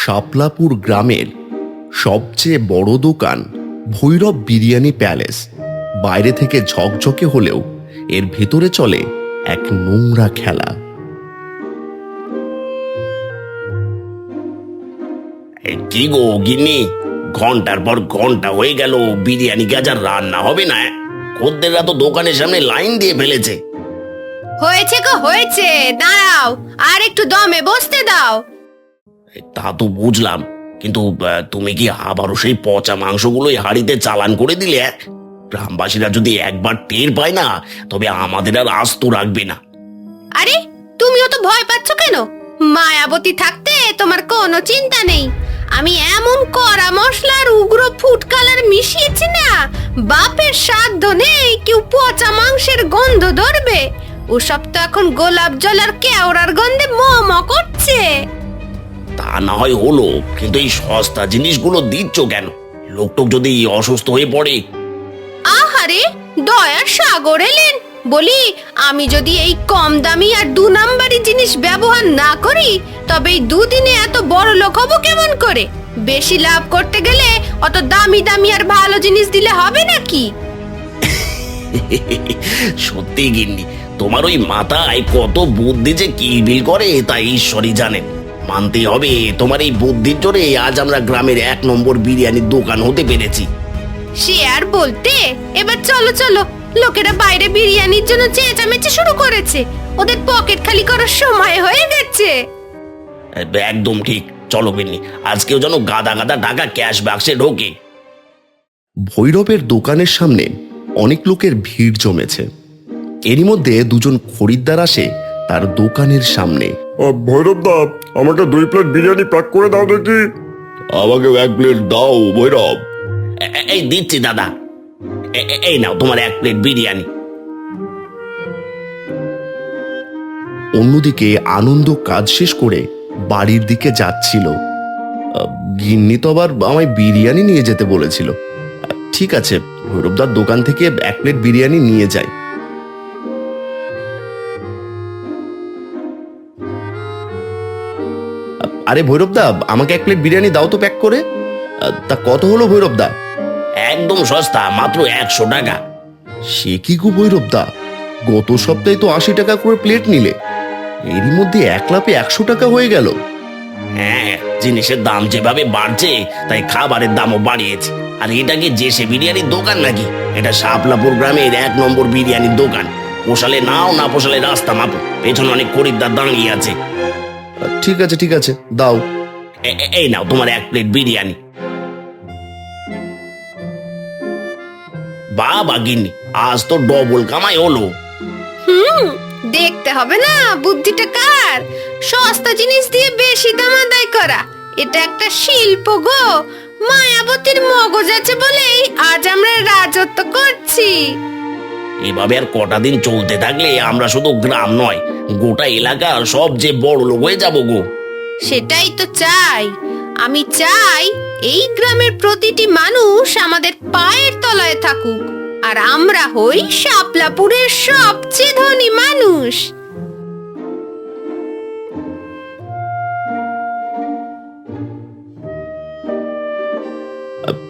শাপলাপুর গ্রামের সবচেয়ে বড় দোকান ভৈরব বিরিয়ানি প্যালেস বাইরে থেকে ঝকঝকে হলেও এর ভেতরে চলে এক নোংরা খেলা। কি গো গিন্নি, ঘন্টার পর ঘন্টা হয়ে গেল বিরিয়ানি গাছ আর রান্না হবে না। খদ্দেররা তো দোকানের সামনে লাইন দিয়ে ফেলেছে। হয়েছে গো হয়েছে, দাঁড়াও আর একটু দমে বসতে দাও। তা তো বুঝলাম, কিন্তু তুমি কি আবারও সেই পচা মাংসগুলোই হাড়িতে চালান করে দিলে? গ্রামবাসীরা যদি একবার টের পায় না, তবে আমাদের আর আস্ত রাখবে না। আরে তুমিও তো ভয় পাচ্ছ কেন? মায়াবতী থাকতে তোমার কোনো চিন্তা নেই। আমি এমন কড়া মশলার উগ্র ফুড কালার মিশিয়েছি না, বাপের সাধ্য নেই কেউ পচা মাংসের গন্ধ ধরবে। ওসব তো এখন গোলাপ জল আর কেওড়ার গন্ধে ম করছে। তা না হয় হলো, কিন্তু এই সস্তা জিনিসগুলো দিচ্ছ কেন? লোকটোক যদি অসুস্থ হয়ে পড়ে। আহারে দয়ার সাগর এলেন। বলি, আমি যদি এই কম দামি আর 2 নাম্বারি জিনিস ব্যবহার না করি, তবে এই দুদিনে এত বড় লোক হবো কেমন করে? বেশি লাভ করতে গেলে অত দামি দামি আর ভালো জিনিস দিলে হবে নাকি? সত্যি গিন্নি, তোমার ওই মাথায় কত বুদ্ধি যে কিলবিল করে তা ঈশ্বরই জানেন। মানতে হবে, তোমার এই বুদ্ধির জোরে আজ আমরা গ্রামের 1 নম্বর বিরিয়ানির দোকান হতে পেরেছি। সে আর বলতে, এবার চলো চলো, লোকেরা বাইরে বিরিয়ানির জন্য চেঁচামেচি শুরু করেছে। ওদের পকেট খালি করার সময় হয়ে গেছে। একদম ঠিক, চলো গিন্নি, আজকেও যেন গাদা গাদা টাকা ক্যাশ বাক্সে ঢোকে। ভৈরবের দোকানের সামনে অনেক লোকের ভিড় জমেছে। এরই মধ্যে 2জন খরিদ্দার আসে তার দোকানের সামনে। ভৈরব দা, আমাকে 2 প্লেট বিরিয়ানি প্যাক করে দাও দেখি। আমাকে 1 প্লেট দাও ভৈরব। এই দিচ্ছি দাদা, এই নাও তোমার 1 প্লেট বিরিয়ানি। অন্যদিকে আনন্দ কাজ শেষ করে বাড়ির দিকে যাচ্ছিল। গিন্নি তো আবার আমায় বিরিয়ানি নিয়ে যেতে বলেছিল। ঠিক আছে, ভৈরবদার দোকান থেকে 1 প্লেট বিরিয়ানি নিয়ে যাই। আরে ভৈরবদা, আমাকে 1 প্লেট বিরিয়ানি দাও তো প্যাক করে। তা কত হলো ভৈরবদা? একদম সস্তা, মাত্র 100 টাকা। সে কি গো ভৈরবদা, গত সপ্তাহে তো 80 টাকা করে প্লেট নিলে, এরই মধ্যে 1 লাফে 100 টাকা হয়ে গেল। হ্যাঁ, জিনিসের দাম যেভাবে বাড়ছে, তাই খাবারের দামও বাড়িয়েছে। আর এটা কি যে সে বিরিয়ানির দোকান নাকি? এটা শাপলাপুর গ্রামের 1 নম্বর বিরিয়ানির দোকান। পোষালে নাও, না পোষালে রাস্তা মাপো। পেছনে অনেক খরিদ্দার দাঁড়িয়ে আছে। ঠিক আছে ঠিক আছে, দাও। এই নাও তোমার 1 প্লেট বিরিয়ানি। বাবা গিন্নি, আজ তো ডবল কামাই হলো। দেখতে হবে না বুদ্ধিটা কার। সস্তা জিনিস দিয়ে বেশি দাম আদায় করা, এটা একটা শিল্প গো। মায়াবতীর মগজ আছে বলেই আজ আমরা রাজত্ব করছি। এভাবে আর কটা দিন চলতে থাকলে আমরা শুধু গ্রাম নয়, গোটা এলাকার সবচেয়ে বড় লোক হয়ে যাবো গো। সেটাই তো চাই। আমি চাই এই গ্রামের প্রতিটি মানুষ আমাদের পায়ের তলায় থাকুক, আর আমরা হই শাপলাপুরের সবচেয়ে ধনী মানুষ।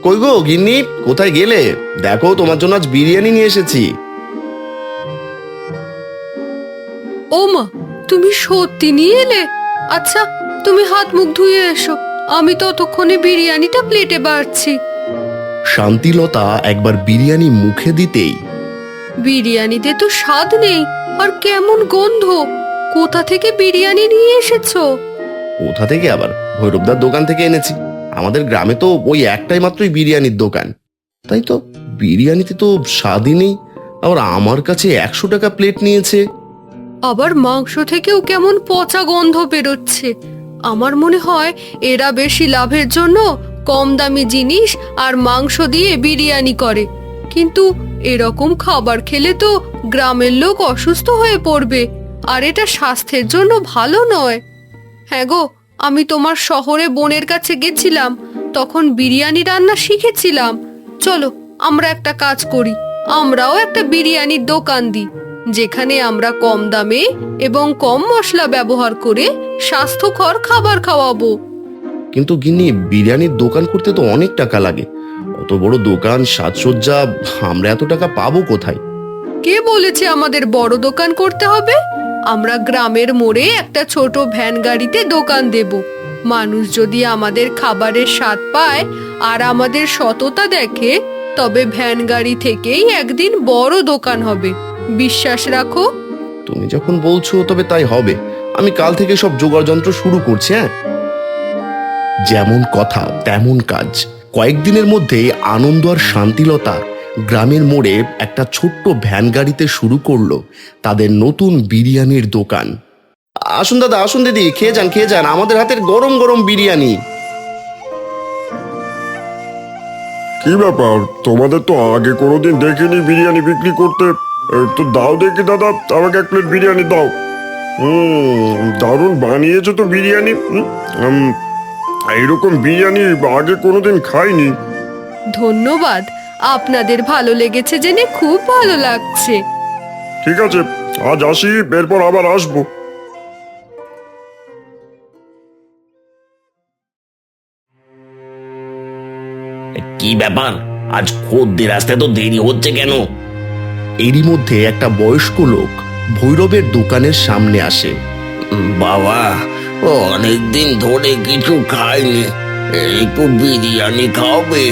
কই গো গিন্নি, কোথায় গেলে? দেখো, তোমার জন্য আজ বিরিয়ানি নিয়ে এসেছি। ও মা, তুমি সত্যি নিয়ে এলে? আচ্ছা, তুমি হাত মুখ ধুয়ে এসো, আমি ততক্ষণে বিরিয়ানিটা প্লেটে বাড়ছি। শান্তিলতা একবার বিরিয়ানি মুখে দিতেই, বিরিয়ানিতে তো স্বাদ নেই, আর কেমন গন্ধ। কোথা থেকে বিরিয়ানি নিয়ে এসেছো? কোথা থেকে আবার? ভৈরবদার দোকান থেকে এনেছি। আমাদের গ্রামে তো ওই একটাই মাত্রই বিরিয়ানির দোকান, তাই তো বিরিয়ানিতে তো স্বাদই নেই। আবার আমার কাছে 100 টাকা প্লেট নিয়েছে। আবার মাংস থেকেও কেমন পচা গন্ধ বেরোচ্ছে। আমার মনে হয় এরা বেশি লাভের জন্য কম দামি জিনিস আর মাংস দিয়ে বিরিয়ানি করে। কিন্তু এরকম খাবার খেলে তো গ্রামের লোক অসুস্থ হয়ে পড়বে, আর এটা স্বাস্থ্যের জন্য ভালো নয়। হ্যাঁ গো, আমি তোমার শহরে বোনের কাছে গেছিলাম, তখন বিরিয়ানি রান্না শিখেছিলাম। চলো আমরা একটা কাজ করি, আমরাও একটা বিরিয়ানির দোকান দিই, যেখানে আমরা কম দামে এবং কম মশলা ব্যবহার করে স্বাস্থ্যকর খাবার খাওয়াবো। কিন্তু গিন্নি বিরিয়ানির দোকান করতে তো অনেক টাকা লাগে। অত বড় দোকান, সাজসজ্জা, আমরা এত টাকা পাবো কোথায়? কে বলেছে আমাদের বড় দোকান করতে হবে? আমরা গ্রামের মোড়ে একটা ছোট ভ্যান গাড়িতে দোকান দেব। মানুষ যদি আমাদের খাবারের স্বাদ পায় আর আমাদের সততা দেখে, তবে ভ্যান গাড়ি থেকেই একদিন বড় দোকান হবে। বিশ্বাস রাখো। তুমি যখন বলছো তবে তাই হবে। আমি কাল থেকে সব জোগাড় যন্ত্র শুরু করছি। হ্যাঁ, যেমন কথা তেমন কাজ। কয়েকদিনের মধ্যেই আনন্দ আর শান্তিলতা গ্রামের মোড়ে একটা ছোট্ট ভ্যান গাড়িতে শুরু করলো তাদের নতুন বিরিয়ানির দোকান। আসুন দাদা, আসুন দিদি, খেয়ে যান খেয়ে যান, আমাদের হাতের গরম গরম বিরিয়ানি। কি ব্যাপার, তোমাদের তো আগে কোনোদিন দেখিনি বিরিয়ানি বিক্রি করতে। তো দাও দেখি দাদা, আমাকে 1 প্লেট বিরিয়ানি দাও। দারুণ বানিয়েছো তো বিরিয়ানি। এইরকম বিরিয়ানি আগে কোনোদিন খাইনি। ধন্যবাদ, আপনাদের ভালো লেগেছে জেনে খুব ভালো লাগছে। ঠিক আছে, আজ আসি, এরপর আবার আসবো। কি ব্যাপার, আজ খদ্দের আসতে তো দেরি হচ্ছে কেন? এরই মধ্যে একটা বয়স্ক লোক ভৈরবের দোকানের সামনে আসে। বাবা, অনেকদিন ধরে কিছু খাইনি, একটু বিরিয়ানি খাওয়াবে?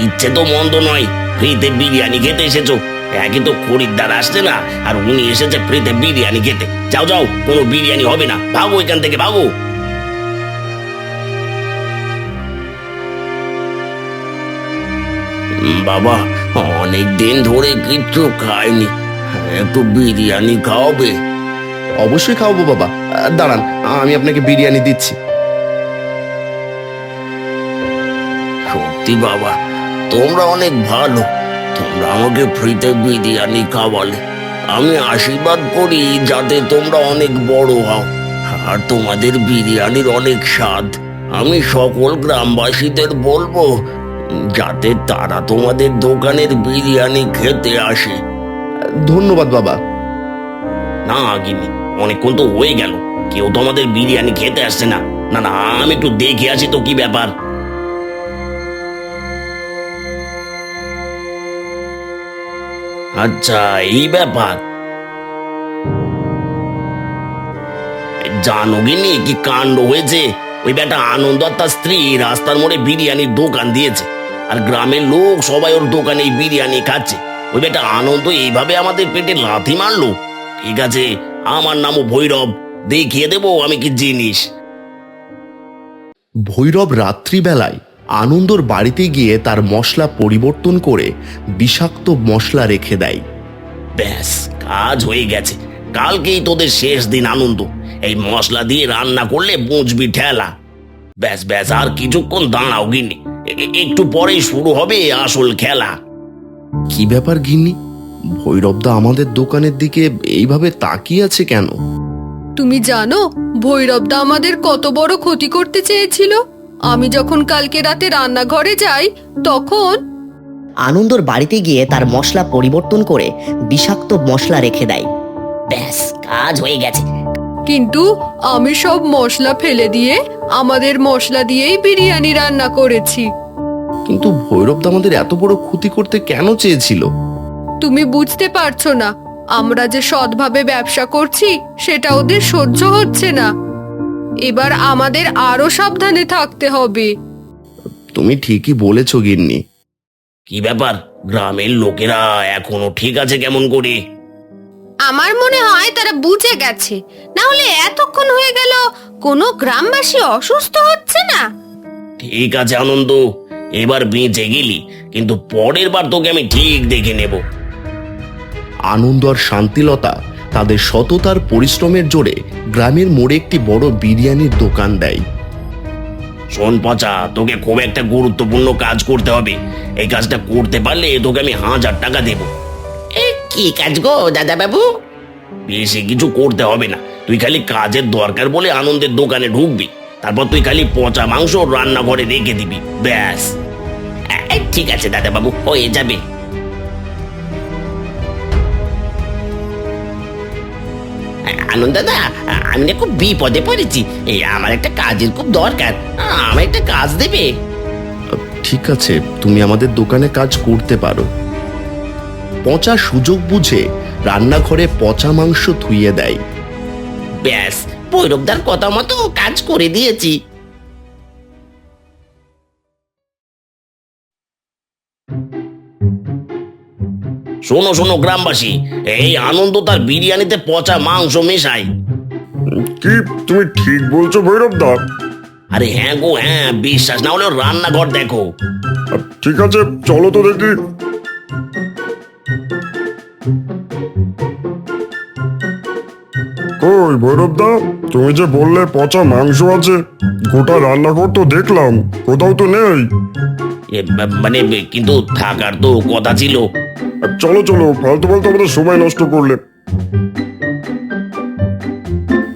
ইচ্ছে তো মন্দ নয়, ফ্রিতে বিরিয়ানি খেতে এসেছো। একে তো খরিদ্দার আসছে না, আর উনি এসেছে ফ্রিতে বিরিয়ানি খেতে। যাও যাও, কোনো বিরিয়ানি হবে না, ভাগো এখান থেকে, ভাগো। বাবা, অনেকদিন ধরে কিচ্ছু খাইনি, একটু বিরিয়ানি খাওয়াবে? অবশ্যই খাওয়াবো বাবা, দাঁড়ান, আমি আপনাকে বিরিয়ানি দিচ্ছি। সত্যি বাবা, তোমরা অনেক ভালো, তোমরা আমাকে ফ্রিতে বিরিয়ানি খাওয়ালে। আমি আশীর্বাদ করি যাতে তোমরা অনেক বড় হও, আর তোমাদের বিরিয়ানির অনেক স্বাদ। আমি সকল গ্রামবাসীদের বলবো যাতে তারা তোমাদের দোকানের বিরিয়ানি খেতে আসে। ধন্যবাদ বাবা। না গিনি, অনেকক্ষণ তো হয়ে গেল, কেউ তো আমাদের বিরিয়ানি খেতে আসছে না। না না, আমি একটু দেখে আসি তো কি ব্যাপার। আচ্ছা, এই ব্যাপার। জানো গিনি কি কাণ্ড হয়েছে? ওই বেটা আনন্দ আর তার স্ত্রী রাস্তার মোড়ে বিরিয়ানির দোকান দিয়েছে, আর গ্রামের লোক সবাই ওর দোকানে এই বিরিয়ানি খাচ্ছে। ওই বেটা আনন্দ এইভাবে আমাদের পেটে লাথি মারলো। ঠিক আছে, আমার নামও ভৈরব, দেখিয়ে দেবো আমি কি জিনিস। ভৈরব রাত্রিবেলায় আনন্দর বাড়িতে গিয়ে তার মশলা পরিবর্তন করে বিষাক্ত মশলা রেখে দেয়। ব্যাস, কাজ হয়ে গেছে। কালকেই তোদের শেষ দিন আনন্দ। এই মশলা দিয়ে রান্না করলে বুঝবি ঠেলা। ব্যাস ব্যাস, আর কিছুক্ষণ দাঁড়াও গিন্নি, একটু পরেই শুরু হবে আসল খেলা। কি ব্যাপার গিন্নি, ভৈরবদা আমাদের দোকানের দিকে এইভাবে তাকিয়ে আছে কেন? তুমি জানো ভৈরবদা আমাদের কত বড় ক্ষতি করতে চেয়েছিল? আমি যখন কালকে রাতে রান্নাঘরে যাই তখন আনন্দর বাড়িতে গিয়ে তার মশলা পরিবর্তন করে বিষাক্ত মশলা রেখে দেয়। ব্যাস, কাজ হয়ে গেছে। কিন্তু আমি সব মশলা ফেলে দিয়ে আমাদের মশলা দিয়েই বিরিয়ানি রান্না করেছি। কিন্তু ভৈরবদা আমাদের এত বড় ক্ষতি করতে কেন চেয়েছিল? তুমি বুঝতে পারছো না, আমরা যে সৎভাবে ব্যবসা করছি সেটা ওদের সহ্য হচ্ছে না। এবার আমাদের আরো সাবধানে থাকতে হবে। তুমি ঠিকই বলেছ গিন্নি। কি ব্যাপার, গ্রামের লোকেরা এখনো ঠিক আছে কেমন করে? আমার মনে হয় তারা বুঝে গেছে, না হলে এতক্ষণ হয়ে গেল কোনো গ্রামবাসী অসুস্থ হচ্ছে না। ঠিক আছে আনন্দ, এবার বেঁচে গেলি, কিন্তু পরের বার তোকে আমি ঠিক দেখে নেব। আনন্দ আর শান্তিলতা তাদের সততার পরিশ্রমের জোরে গ্রামের মোড়ে একটি বড় বিরিয়ানির দোকান দেয়। শোন পচা, তোকে খুব একটা গুরুত্বপূর্ণ কাজ করতে হবে। এই কাজটা করতে পারলে তোকে আমি 1000 টাকা দেব। কি কাজ গো দাদা বাবু? বেশি কিছু করতে হবে না, তুই খালি কাজের দরকার বলে আনন্দের দোকানে ঢুকবি, তারপর তুই খালি পচা মাংস রান্নাঘরে রেখে দিবি, ব্যাস। ঠিক আছে দাদা বাবু, হয়ে যাবে। আনন্দ দাদা, আমি না খুব বিপদে পড়েছি। এই আমার একটা কাজের খুব দরকার, আমার একটা কাজ দেবে? ঠিক আছে, তুমি আমাদের দোকানে কাজ করতে পারো। পচা সুযোগ বুঝে রান্নাঘরে পচা মাংস ধুইয়ে দেয়। ব্যাস, ভৈরবদার কথা মতো কাজ করে দিয়েছি। শোনো শোনো গ্রামবাসী, এই আনন্দ তার বিরিয়ানিতে পচা মাংস মেশায়। কি তুমি ঠিক বলছো ভৈরব দা? আরে হ্যাঁ গো হ্যাঁ, বিশ্বাস না হলে ওর রান্নাঘর দেখো। ঠিক আছে, চলো তো দেখি। কই ভৈরব দা, তুমি যে বললে পচা মাংস আছে, গোটা রান্নাঘর তো দেখলাম, কোথাও তো নেই। মানে কিন্তু থাকার তো কথা ছিল। চলো চলো, ফালতু ফালতু আমাদের সময় নষ্ট করলে।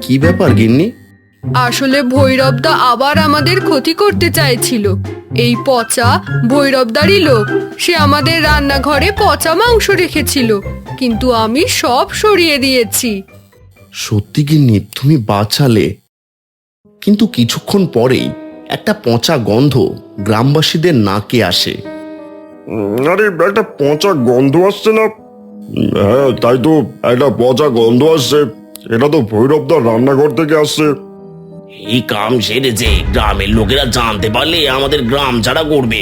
কি ব্যাপার গিন্নি? আসলে ভৈরবদা আবার আমাদের ক্ষতি করতে চাইছিল। এই পচা ভৈরবদারই লোক, সে আমাদের রান্নাঘরে পচা মাংস রেখেছিল, কিন্তু আমি সব সরিয়ে দিয়েছি। সত্যি গিন্নি, তুমি বাঁচালে। কিন্তু কিছুক্ষণ পরেই একটা পচা গন্ধ গ্রামবাসীদের নাকে আসে। আরে একটা পচা গন্ধ আসছে না? হ্যাঁ তাই তো, একটা পচা গন্ধ আসছে। এটা তো ভৈরবদার রান্নাঘর থেকে আসছে। এই কাম সেরেছে, গ্রামের লোকেরা জানতে পারলে আমাদের গ্রাম ছাড়া করবে।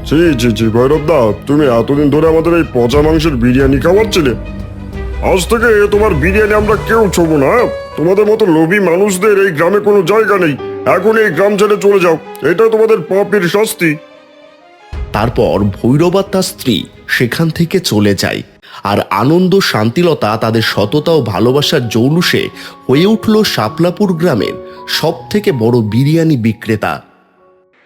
জি জি জি ভৈরবদা, তুমি এতদিন ধরে আমাদের এই পচা মাংসের বিরিয়ানি খাওয়াচ্ছিলে। আজ থেকে তোমার বিরিয়ানি আমরা কেউ ছোবো না। তোমাদের মতো লোভী মানুষদের এই গ্রামে কোনো জায়গা নেই। এখন এই গ্রাম ছেড়ে চলে যাও, এটা তোমাদের পাপের শাস্তি। তারপর ভৈরব আর তার স্ত্রী সেখান থেকে চলে যায়, আর আনন্দ শান্তিলতা তাদের সততা ও ভালোবাসার জৌলুসে হয়ে উঠল শাপলাপুর গ্রামের সব থেকে বড় বিরিয়ানি বিক্রেতা।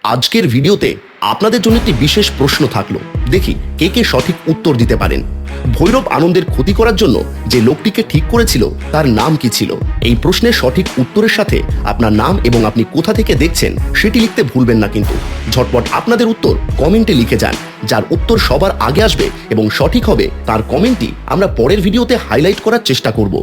আজকের ভিডিওতে আপনাদের জন্য একটি বিশেষ প্রশ্ন থাকলো, দেখি কে কে সঠিক উত্তর দিতে পারেন। ভৈরব আনন্দের ক্ষতি করার জন্য যে লোকটিকে ঠিক করেছিল তার নাম কি ছিল? এই প্রশ্নের সঠিক উত্তরের সাথে আপনার নাম এবং আপনি কোথা থেকে দেখছেন সেটি লিখতে ভুলবেন না কিন্তু। ঝটপট আপনাদের উত্তর কমেন্টে লিখে যান। যার উত্তর সবার আগে আসবে এবং সঠিক হবে তার কমেন্টটি আমরা পরের ভিডিওতে হাইলাইট করার চেষ্টা করব।